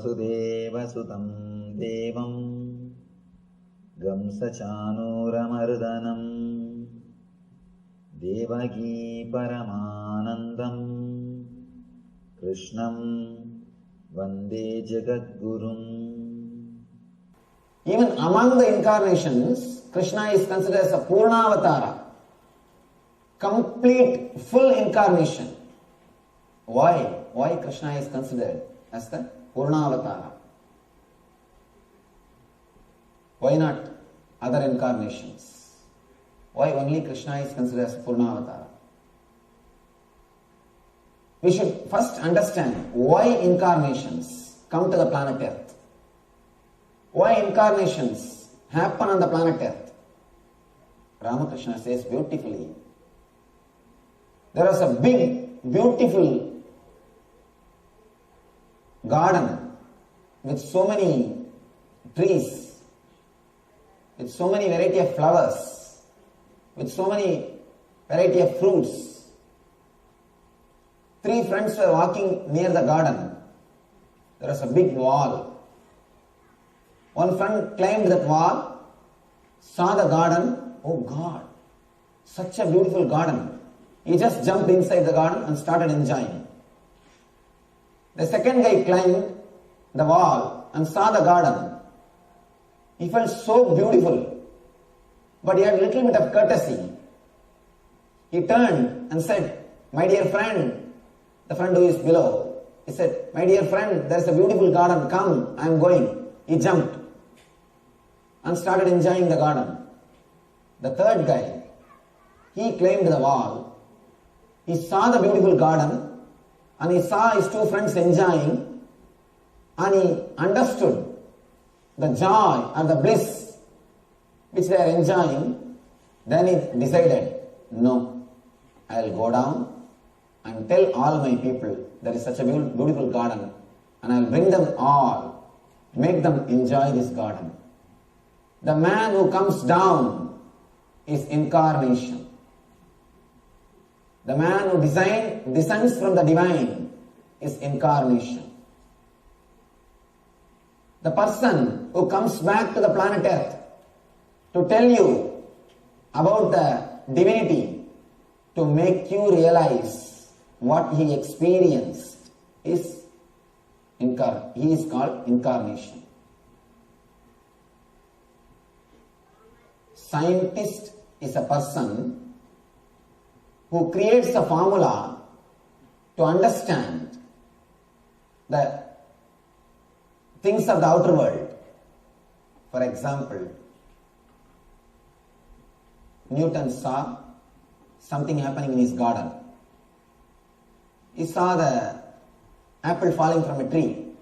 वसुदेवसुतं देवं गंसचानूरमर्दनं देवकी परमानन्दं कृष्णं वन्दे जगद्गुरुम्. Even among the incarnations, Krishna is considered as a Purnavatara, complete, full incarnation. Why? Why Krishna is considered as the Purnavatara? Why not other incarnations? Why only Krishna is considered as Purnavatara? We should first understand why incarnations come to the planet Earth. Why incarnations happen on the planet Earth? Ramakrishna says beautifully, there was a big, beautiful garden with so many trees, with so many variety of flowers, with so many variety of fruits. 3 friends were walking near the garden. There was a big wall. One friend climbed that wall, saw the garden. Oh God, such a beautiful garden. He just jumped inside the garden and started enjoying. The second guy climbed the wall and saw the garden. He felt so beautiful, but he had a little bit of courtesy. He turned and said, "My dear friend," the friend who is below, he said, "My dear friend, there is a beautiful garden, come, I am going." He jumped and started enjoying the garden. The third guy, he climbed the wall, he saw the beautiful garden, and he saw his 2 friends enjoying, and he understood the joy and the bliss which they are enjoying. Then he decided, no, I will go down and tell all my people there is such a beautiful garden, and I will bring them all, make them enjoy this garden. The man who comes down is Incarnation. The man who descends from the divine is Incarnation. The person who comes back to the planet Earth to tell you about the divinity, to make you realize what he experienced, he is called Incarnation. Scientist is a person who creates a formula to understand the things of the outer world. For example, Newton saw something happening in his garden. He saw the apple falling from a tree.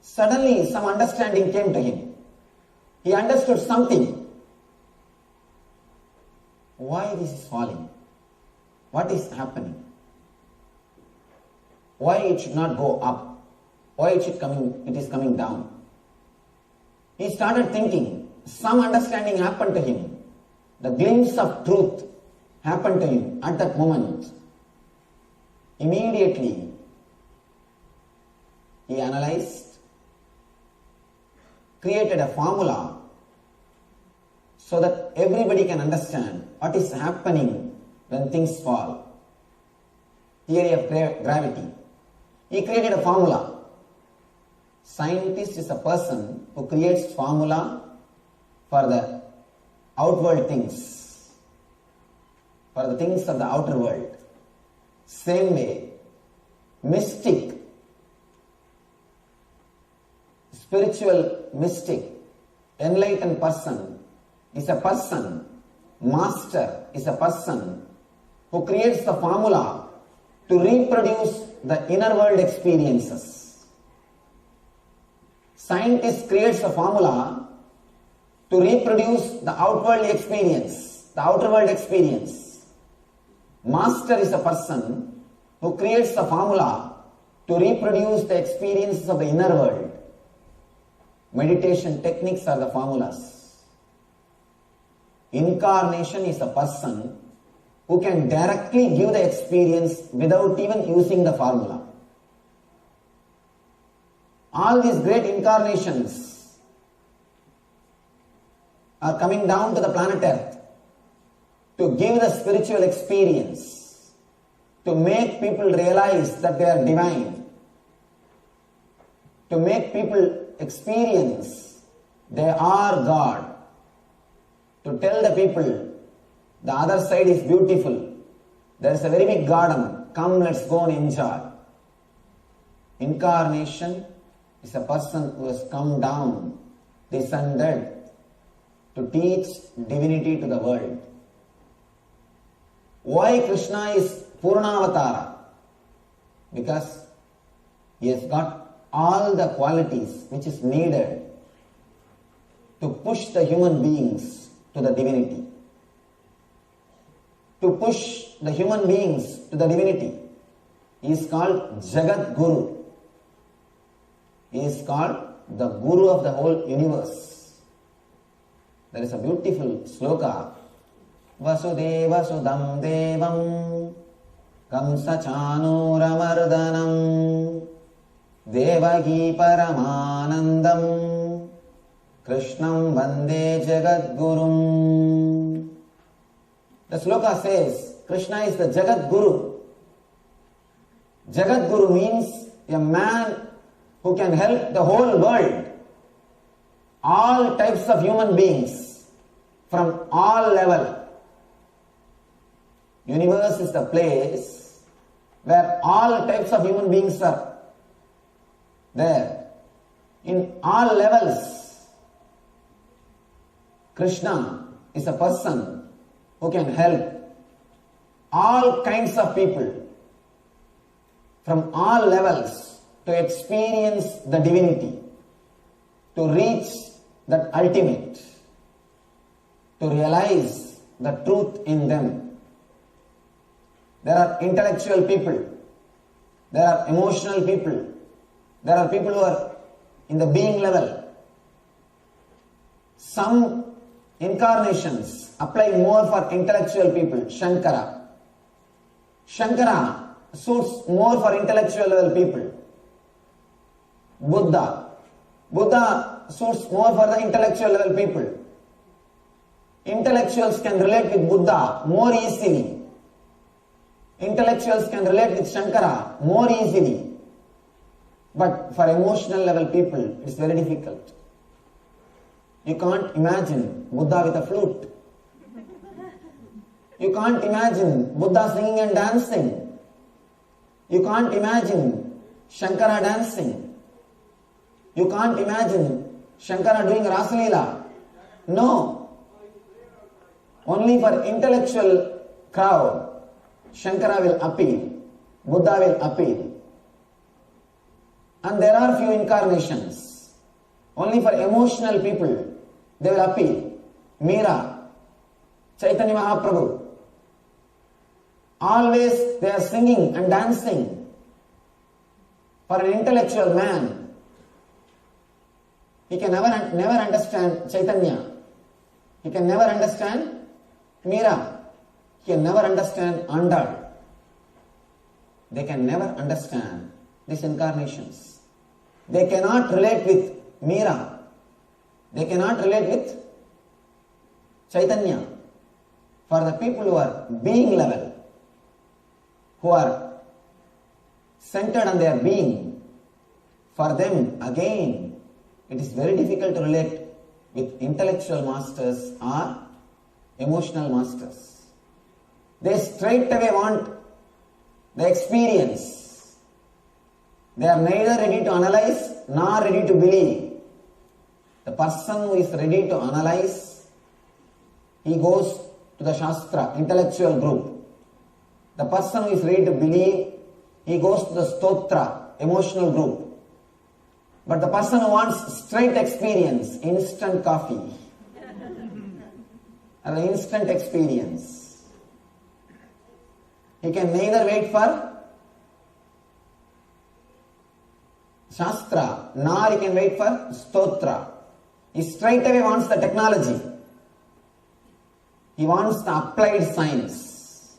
Suddenly some understanding came to him. He understood something. Why this is falling? What is happening? Why it should not go up? Why it is coming down? He started thinking. Some understanding happened to him. The glimpse of truth happened to him at that moment. Immediately, he analyzed, created a formula so that everybody can understand what is happening when things fall. Theory of gravity. He created a formula. Scientist is a person who creates formula for the outward things, for the things of the outer world. Same way, mystic, spiritual mystic, enlightened person is a person, master is a person who creates the formula to reproduce the inner world experiences. Scientist creates a formula to reproduce the outward experience, the outer world experience. Master is a person who creates a formula to reproduce the experiences of the inner world. Meditation techniques are the formulas. Incarnation is a person who can directly give the experience without even using the formula. all these great incarnations are coming down to the planet Earth to give the spiritual experience, to make people realize that they are divine, to make people experience they are God, to tell the people the other side is beautiful, there is a very big garden, come let's go and enjoy. Incarnation is a person who has come down, descended to teach divinity to the world. Why Krishna is Purnavatara? Because he has got all the qualities which is needed to push the human beings to the divinity. To push the human beings to the divinity. He is called Jagat Guru. He is called the Guru of the whole universe. There is a beautiful sloka. Vasudeva Sudam Devam Kamsa Chanuramardanam Devagi Paramanandam Krishnam Vande Jagat Gurum. The sloka says Krishna is the Jagat Guru. Jagat Guru means a man who can help the whole world, all types of human beings from all level. Universe is the place where all types of human beings are there. In all levels, Krishna is a person who can help all kinds of people from all levels to experience the divinity, to reach that ultimate, to realize the truth in them. There are intellectual people, there are emotional people, there are people who are in the being level. Some incarnations apply more for intellectual people. Shankara suits more for intellectual level people. Buddha suits more for the intellectual level people. Intellectuals can relate with Buddha more easily. Intellectuals can relate with Shankara more easily. But for emotional level people, it's very difficult. You can't imagine Buddha with a flute. You can't imagine Buddha singing and dancing. You can't imagine Shankara dancing. You can't imagine Shankara doing Rasalila. No. Only for intellectual crowd, Shankara will appeal. Buddha will appeal. And there are few incarnations. Only for emotional people, they will appeal. Meera, Chaitanya Mahaprabhu. Always they are singing and dancing. For an intellectual man, he can never understand Chaitanya. He can never understand Meera. He can never understand Andal. They can never understand these incarnations. They cannot relate with Meera. They cannot relate with Chaitanya. For the people who are being level, who are centered on their being, for them again it is very difficult to relate with intellectual masters or emotional masters. They straight away want the experience. They are neither ready to analyze nor ready to believe. The person who is ready to analyze, he goes to the Shastra, intellectual group. The person who is ready to believe, he goes to the Stotra, emotional group. But the person who wants straight experience, instant coffee, an instant experience, he can neither wait for Shastra, nor he can wait for Stotra. He straight away wants the technology. He wants the applied science.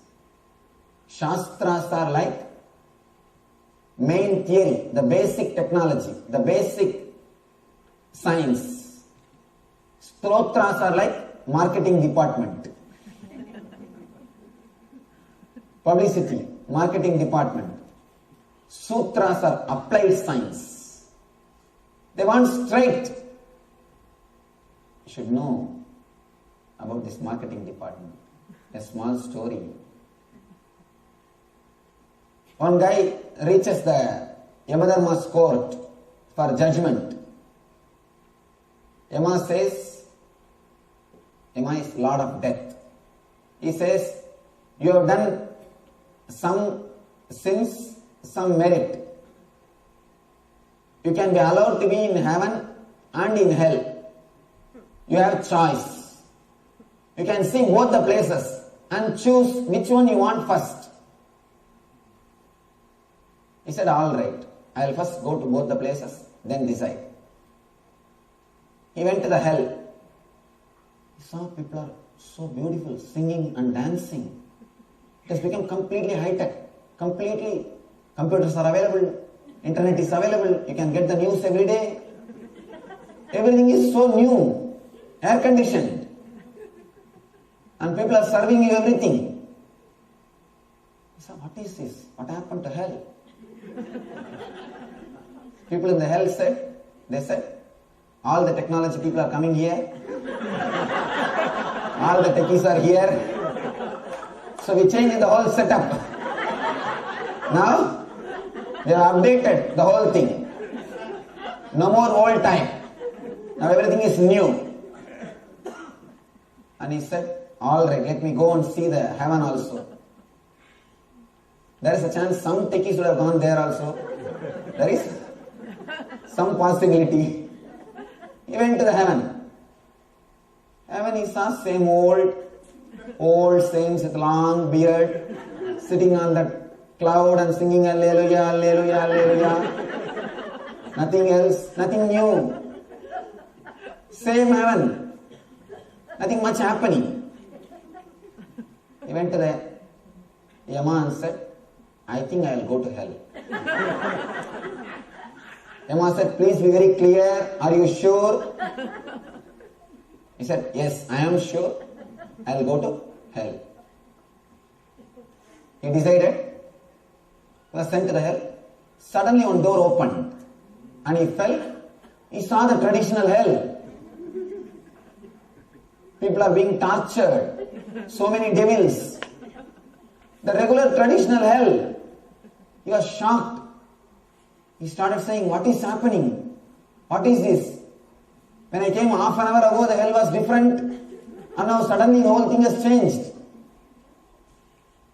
Shastras are like main theory, the basic technology, the basic science. Stotras are like marketing department. Publicity, marketing department. Sutras are applied science. They want straight. You should know about this marketing department. A small story. One guy reaches the Yamadharma's court for judgment. Yama says, Yama is Lord of Death. He says, you have done some sins, some merit. You can be allowed to be in heaven and in hell. You have choice. You can see both the places and choose which one you want first. He said, all right, I will first go to both the places, then decide. He went to the hell. He saw people are so beautiful, singing and dancing. It has become completely high-tech. Completely, computers are available, internet is available, you can get the news every day. Everything is so new, air-conditioned. And people are serving you everything. He said, what is this? What happened to hell? People in the hell said, all the technology people are coming here. All the techies are here. So we changed the whole setup. Now, they have updated the whole thing. No more old time. Now everything is new. And he said, all right, let me go and see the heaven also. There is a chance some techies would have gone there also. There is some possibility. He went to the heaven. Heaven he saw same old saints with long beard, sitting on the cloud and singing Alleluia, Alleluia, Alleluia. Nothing else, nothing new. Same heaven. Nothing much happening. He went to the Yama and said, I think I will go to hell. Yama said, please be very clear. Are you sure? He said, yes, I am sure. I will go to hell. He decided. He was sent to the hell. Suddenly one door opened and he felt, he saw the traditional hell. People are being tortured. So many devils. The regular traditional hell. He was shocked. He started saying, what is happening? What is this? When I came half an hour ago, the hell was different. And now suddenly the whole thing has changed.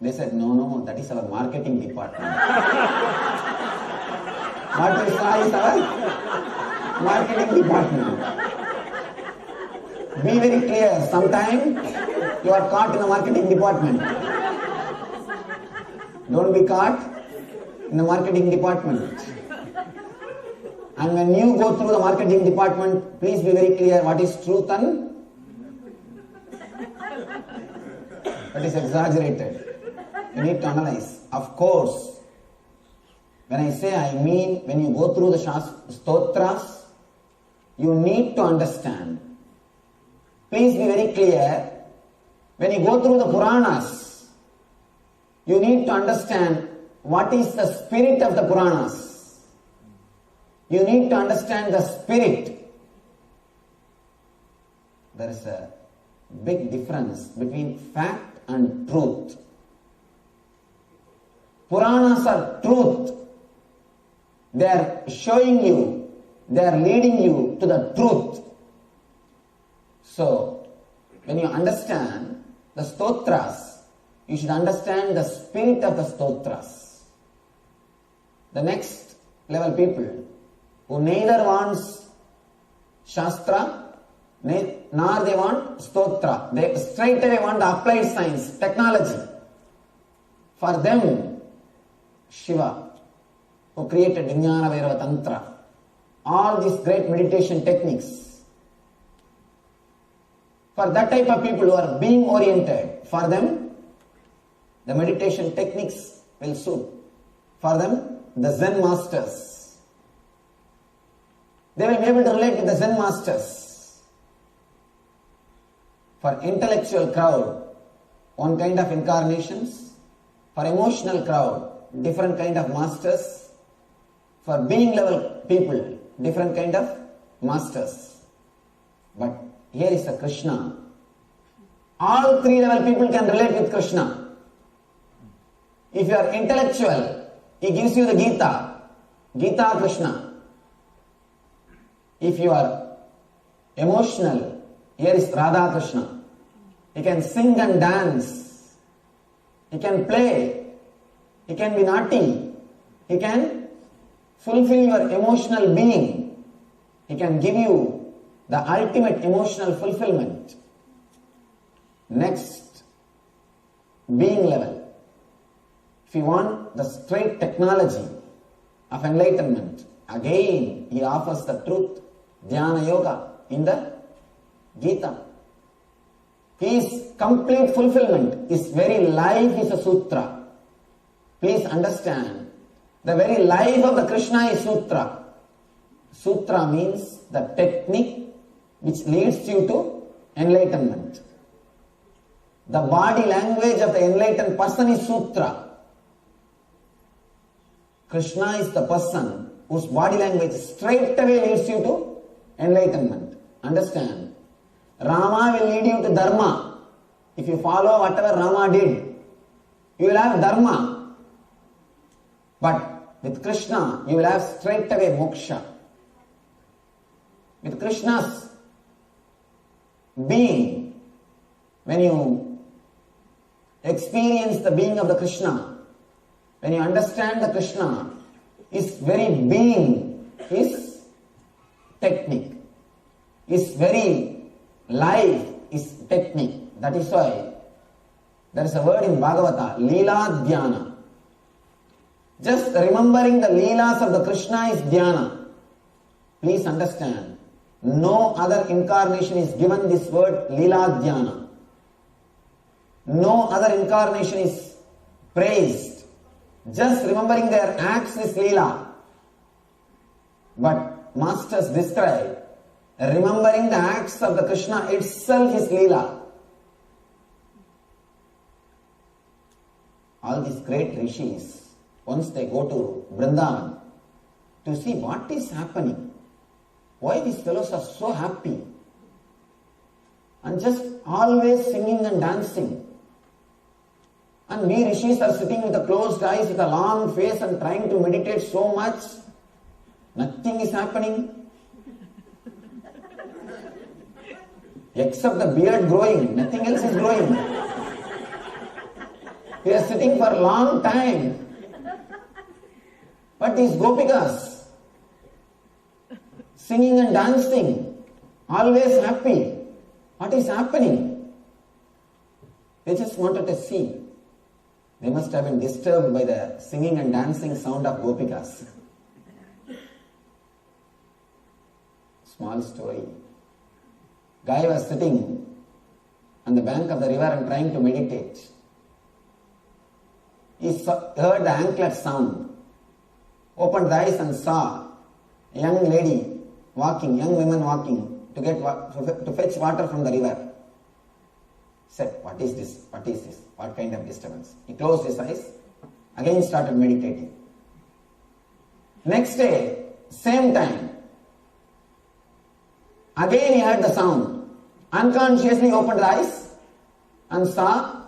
They said, no, that is our marketing department. What you saw is our marketing department. Be very clear. Sometimes you are caught in the marketing department. Don't be caught in the marketing department. And when you go through the marketing department, please be very clear what is truth and what is exaggerated. You need to analyze. Of course, when I say I mean when you go through the stotras, you need to understand. Please be very clear. When you go through the Puranas, you need to understand what is the spirit of the Puranas. You need to understand the spirit. There is a big difference between fact and truth. Puranas are truth. They are showing you, they are leading you to the truth. So, when you understand the stotras, you should understand the spirit of the stotras. The next level people who neither wants Shastra nor they want Stotra. They straight away want applied science, technology. For them, Shiva, who created Vijnana Vairava Tantra, all these great meditation techniques. For that type of people who are being oriented, for them, the meditation techniques will suit. For them, the Zen masters. They will be able to relate with the Zen masters. For intellectual crowd, one kind of incarnations. For emotional crowd, different kind of masters. For being level people, different kind of masters. But here is a Krishna. All three level people can relate with Krishna. If you are intellectual, he gives you the Gita. Gita Krishna. If you are emotional, here is Radha Krishna. He can sing and dance. He can play. He can be naughty. He can fulfill your emotional being. He can give you the ultimate emotional fulfillment. Next, being level. If you want the straight technology of enlightenment, again he offers the truth, Dhyana Yoga, in the Gita. His complete fulfillment, his very life is a sutra. Please understand, the very life of the Krishna is sutra. Sutra means the technique which leads you to enlightenment. The body language of the enlightened person is sutra. Krishna is the person whose body language straight away leads you to enlightenment. Understand? Rama will lead you to dharma. If you follow whatever Rama did, you will have dharma. But with Krishna, you will have straight away moksha. With Krishna's being, when you experience the being of the Krishna, when you understand the Krishna, his very being is technique. His very life is technique. That is why there is a word in Bhagavata, Leela Dhyana. Just remembering the Leelas of the Krishna is Dhyana. Please understand, no other incarnation is given this word Leela Dhyana. No other incarnation is praised. Just remembering their acts is Leela. But masters describe remembering the acts of the Krishna itself is Leela. All these great rishis, once they go to Vrindavan to see what is happening, why these fellows are so happy and just always singing and dancing. And we rishis are sitting with the closed eyes, with a long face and trying to meditate so much. Nothing is happening. Except the beard growing, nothing else is growing. We are sitting for a long time. But these gopikas, singing and dancing, always happy. What is happening? They just wanted to see. They must have been disturbed by the singing and dancing sound of gopikas. Small story. Guy was sitting on the bank of the river and trying to meditate. He heard the anklet sound, opened the eyes and saw a young lady walking, young women walking to fetch water from the river. Said, what is this? What is this? What kind of disturbance? He closed his eyes, again started meditating. Next day, same time, again he heard the sound. Unconsciously opened the eyes and saw,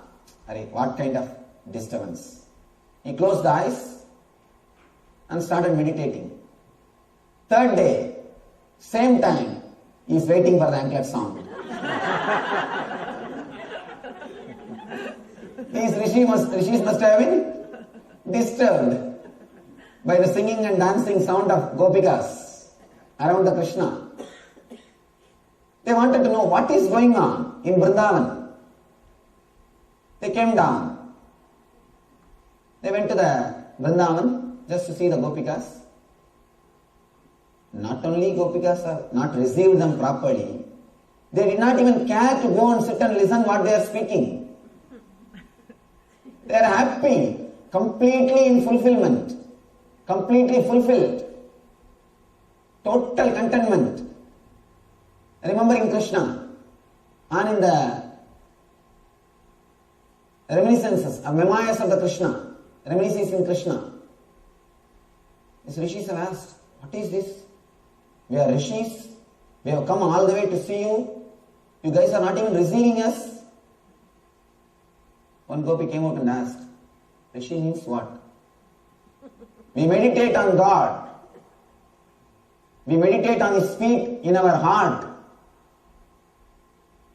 what kind of disturbance? He closed the eyes and started meditating. Third day, same time, he is waiting for the anklet sound. These rishis must have been disturbed by the singing and dancing sound of gopikas around the Krishna. They wanted to know what is going on in Vrindavan. They came down. They went to the Vrindavan just to see the gopikas. Not only gopikas have not received them properly, they did not even care to go and sit and listen what they are speaking. They are happy, completely in fulfillment. completely fulfilled, total contentment, remembering Krishna, and in the reminiscences, memoirs of the Krishna, reminiscences in Krishna. These rishis have asked, what is this? We are rishis, we have come all the way to see you, you guys are not even receiving us. One gopi came out and asked, rishi means what? We meditate on God. We meditate on His feet in our heart.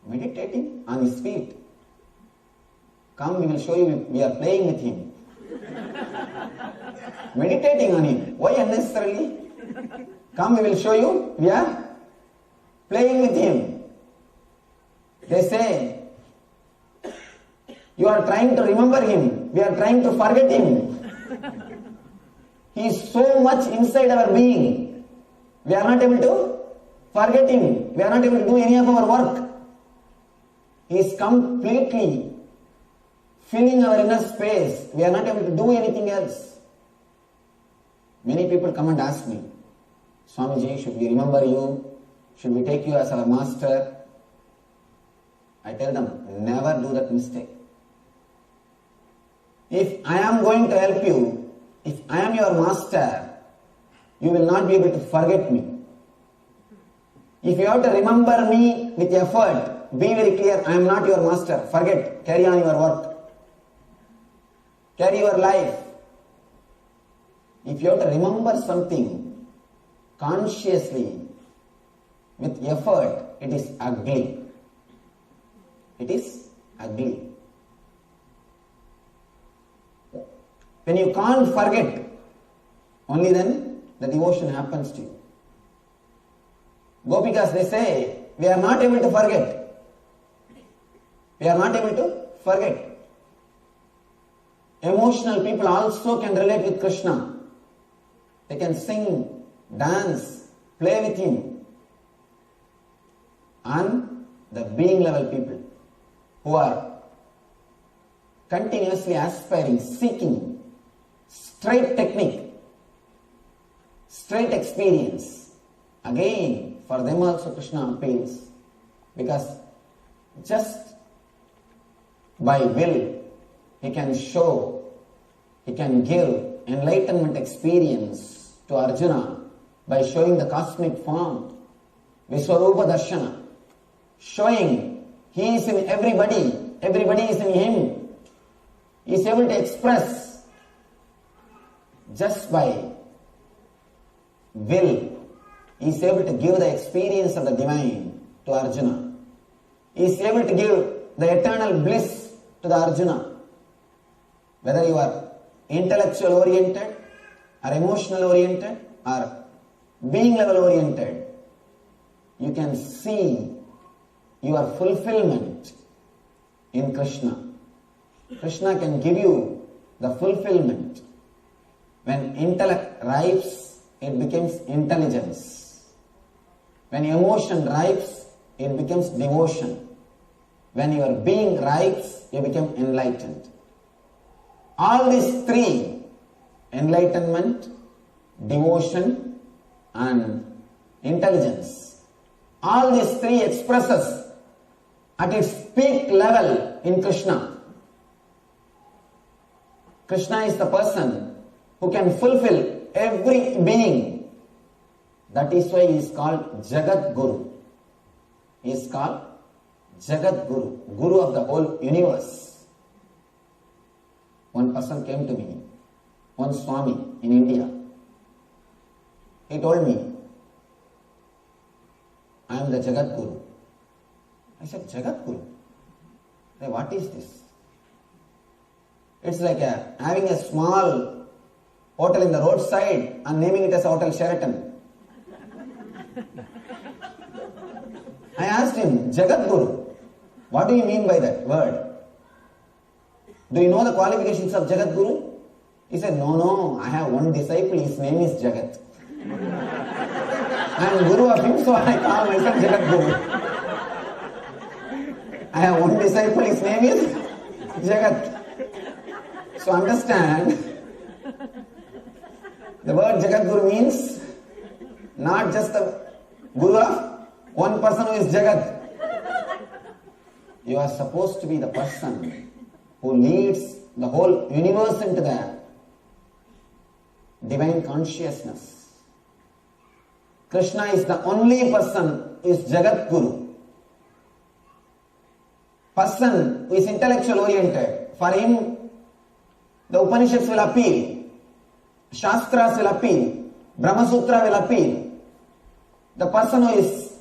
Meditating on His feet. Come, we will show you, we are playing with Him. Meditating on Him. Why unnecessarily? Come, we will show you, we are playing with Him. They say, you are trying to remember Him, we are trying to forget Him. He is so much inside our being. We are not able to forget Him. We are not able to do any of our work. He is completely filling our inner space. We are not able to do anything else. Many people come and ask me, Swamiji, should we remember you? Should we take you as our master? I tell them, never do that mistake. If I am going to help you, if I am your master, you will not be able to forget me. If you have to remember me with effort, be very clear, I am not your master. Forget, carry on your work. Carry your life. If you have to remember something consciously, with effort, it is ugly. It is ugly. When you can't forget, only then the devotion happens to you. Gopikas, they say, we are not able to forget. We are not able to forget. Emotional people also can relate with Krishna. They can sing, dance, play with Him. And the being level people who are continuously aspiring, seeking straight technique, straight experience. Again, for them also Krishna appeals. Because just by will, He can show, He can give enlightenment experience to Arjuna by showing the cosmic form, Viswarupa Darshana, showing He is in everybody, everybody is in Him. He is able to express just by will. He is able to give the experience of the divine to Arjuna. He is able to give the eternal bliss to the Arjuna. Whether you are intellectual oriented or emotional oriented or being level oriented, you can see your fulfillment in Krishna. Krishna can give you the fulfillment. When intellect ripes, it becomes intelligence. When emotion ripes, it becomes devotion. When your being ripes, you become enlightened. All these three, enlightenment, devotion and intelligence, all these three expresses at its peak level in Krishna. Krishna is the person who can fulfill every being. That is why He is called Jagat Guru. He is called Jagat Guru, Guru of the whole universe. One person came to me, one Swami in India. He told me, I am the Jagat Guru. I said, Jagat Guru? I said, what is this? It's like having a small hotel in the roadside and naming it as Hotel Sheraton. I asked him, Jagat Guru, what do you mean by that word? Do you know the qualifications of Jagat Guru? He said, no, I have one disciple, his name is Jagat. I am Guru of him, so I call myself Jagat Guru. I have one disciple, his name is Jagat. So understand, The word Jagadguru means not just the Guru of one person who is Jagat. You are supposed to be the person who leads the whole universe into the divine consciousness. Krishna is the only person who is Jagat Guru. Person who is intellectual oriented. For him, the Upanishads will appeal, Shastras will appeal, Brahma Sutra will appeal. The person who is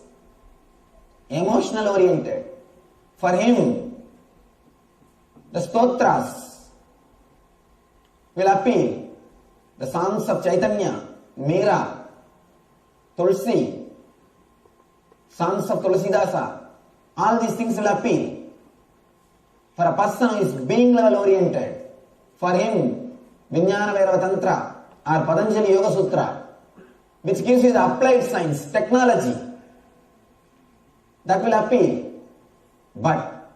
emotional oriented, for him, the Stotras will appeal. The songs of Chaitanya, Meera, Tulsi, songs of Tulsidasa, all these things will appeal. For a person who is being level oriented, for him, Vijnana Vairava Tantra or Patanjali Yoga Sutra, which gives you the applied science, technology, that will appeal. But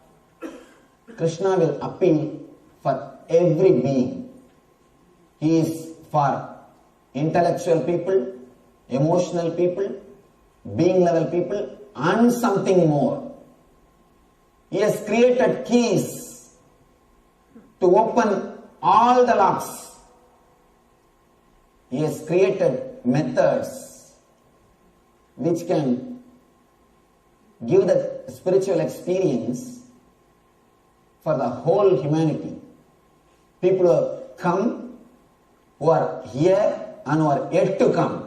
Krishna will appeal for every being. He is for intellectual people, emotional people, being level people, and something more. He has created keys to open all the locks. He has created methods which can give the spiritual experience for the whole humanity. People who have come, who are here and who are yet to come.